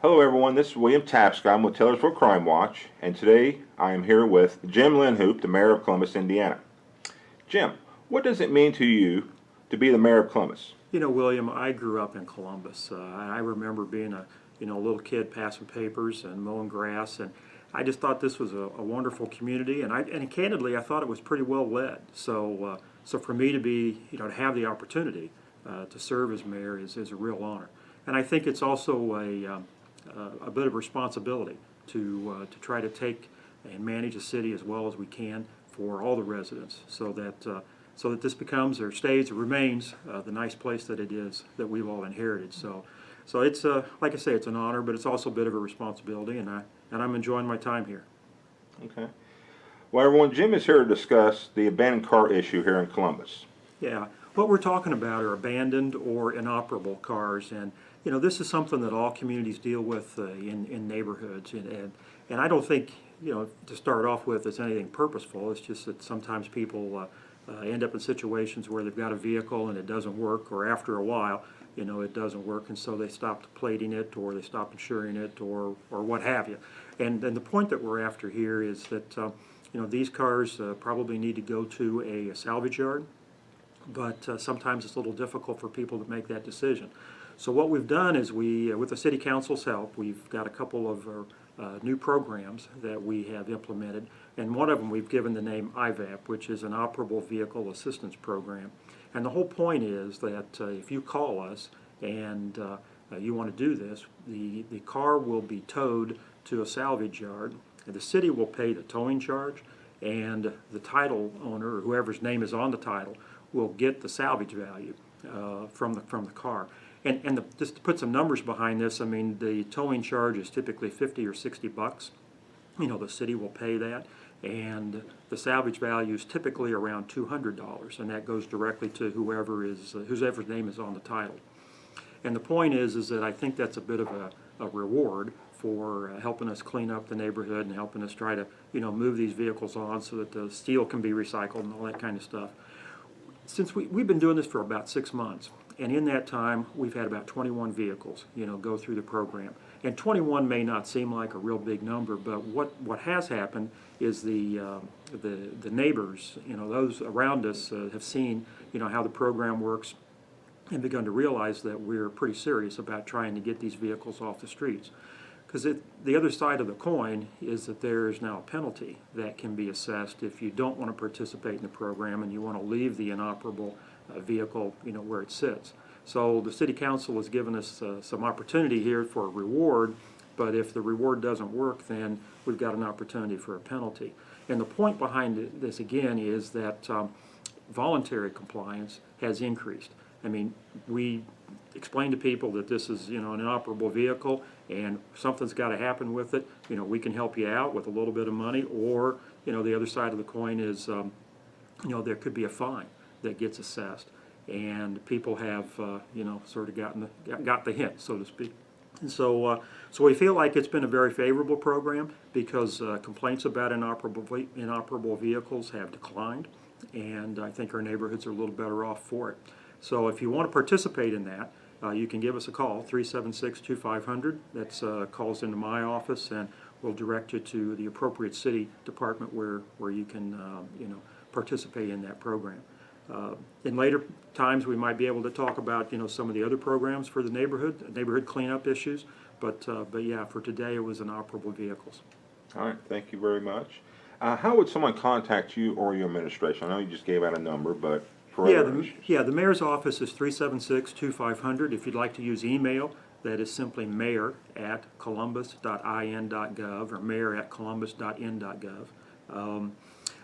Hello everyone, this is William Tapscott. I'm with Tailorsville Crime Watch, and today I am here with Jim Linhoop, the Mayor of Columbus, Indiana. Jim, what does it mean to you to be the Mayor of Columbus? You know, William, I grew up in Columbus. I remember being a little kid passing papers and mowing grass, and I just thought this was a wonderful community, and candidly, I thought it was pretty well led. So for me to be, to have the opportunity to serve as mayor is a real honor, and I think it's also a bit of responsibility to try to take and manage a city as well as we can for all the residents, so that this becomes or stays or remains the nice place that it is that we've all inherited. So it's like I say, it's an honor, but it's also a bit of a responsibility, and I'm enjoying my time here. Okay. Well, everyone, Jim is here to discuss the abandoned car issue here in Columbus. Yeah, what we're talking about are abandoned or inoperable cars, and this is something that all communities deal with in neighborhoods, and I don't think, to start off with, it's anything purposeful. It's just that sometimes people end up in situations where they've got a vehicle and it doesn't work, or after a while, it doesn't work, and so they stop plating it, or they stop insuring it, or what have you. And the point that we're after here is that these cars probably need to go to a salvage yard, but sometimes it's a little difficult for people to make that decision. So what we've done is with the City Council's help, we've got a couple of new programs that we have implemented, and one of them we've given the name IVAP, which is an Operable Vehicle Assistance Program. And the whole point is that if you call us and you want to do this, the car will be towed to a salvage yard, and the city will pay the towing charge, and the title owner, or whoever's name is on the title, will get the salvage value from the car. And just to put some numbers behind this, I mean, the towing charge is typically 50 or 60 bucks. The city will pay that, and the salvage value is typically around $200, and that goes directly to whoever's name is on the title. And the point is that I think that's a bit of a reward for helping us clean up the neighborhood and helping us try to move these vehicles on so that the steel can be recycled and all that kind of stuff. Since we've been doing this for about 6 months, and in that time we've had about 21 vehicles go through the program. And 21 may not seem like a real big number, but what has happened is the neighbors, those around us have seen how the program works and begun to realize that we're pretty serious about trying to get these vehicles off the streets. Because the other side of the coin is that there is now a penalty that can be assessed if you don't want to participate in the program and you want to leave the inoperable vehicle where it sits. So the City Council has given us some opportunity here for a reward, but if the reward doesn't work, then we've got an opportunity for a penalty. And the point behind this again is that voluntary compliance has increased. I mean, we explain to people that this is an inoperable vehicle and something's got to happen with it. We can help you out with a little bit of money, or the other side of the coin is there could be a fine that gets assessed, and people have sort of got the hint, so to speak. And so we feel like it's been a very favorable program because complaints about inoperable vehicles have declined, and I think our neighborhoods are a little better off for it. So if you want to participate in that, you can give us a call, 376-2500. That's calls into my office, and we'll direct you to the appropriate city department where you can participate in that program. In later times, we might be able to talk about some of the other programs for the neighborhood cleanup issues. But yeah, for today, it was inoperable vehicles. All right, thank you very much. How would someone contact you or your administration? I know you just gave out a number, but for other issues. The mayor's office is 376-2500. If you'd like to use email, that is simply mayor@columbus.in.gov or mayor@columbus.in.gov.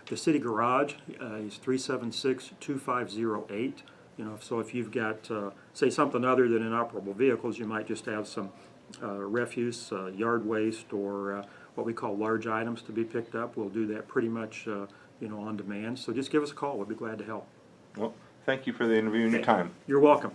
The city garage is 376-2508. So if you've got, say, something other than inoperable vehicles, you might just have some refuse, yard waste, or what we call large items to be picked up. We'll do that pretty much, on demand. So just give us a call. We'll be glad to help. Well, thank you for the interview and your time. You're welcome.